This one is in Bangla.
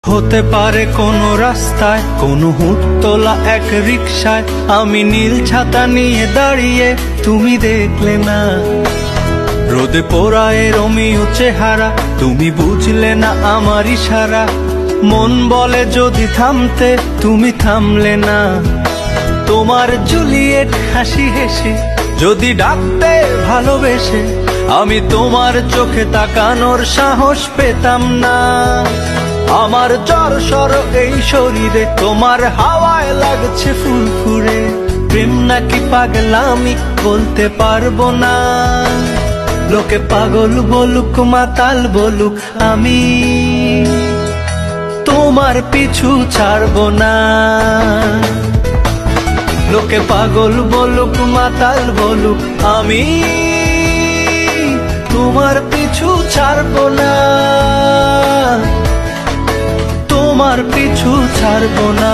হতে পারে কোনো রাস্তায়, কোনো হুটতোলা এক রিকশায় আমি নীল ছাতা নিয়ে দাঁড়িয়ে, তুমি দেখলে না। রোদে পোড়ায় রোমিও চেহারা, তুমি বুঝলে না আমার ইশারা। মন বলে যদি থামতে, তুমি থামলে না। তোমার জুলিয়েট হাসি হেসে যদি ডাকতে ভালোবেসে, আমি তোমার চোখে তাকানোর সাহস পেতাম না। আমার জ্বর এই শরীরে, তোমার হাওয়ায় লাগছে ফুরফুরে। প্রেম নাকি পাগলামি বলতে পারবো না। লোকে পাগল বলুক মাতাল বলুক, আমি তোমার পিছু ছাড়বো না। লোকে পাগল বলুক মাতাল বলুক, আমি তোমার পিছু ছাড়বো না। তোমার পিছু ছাড়বো না।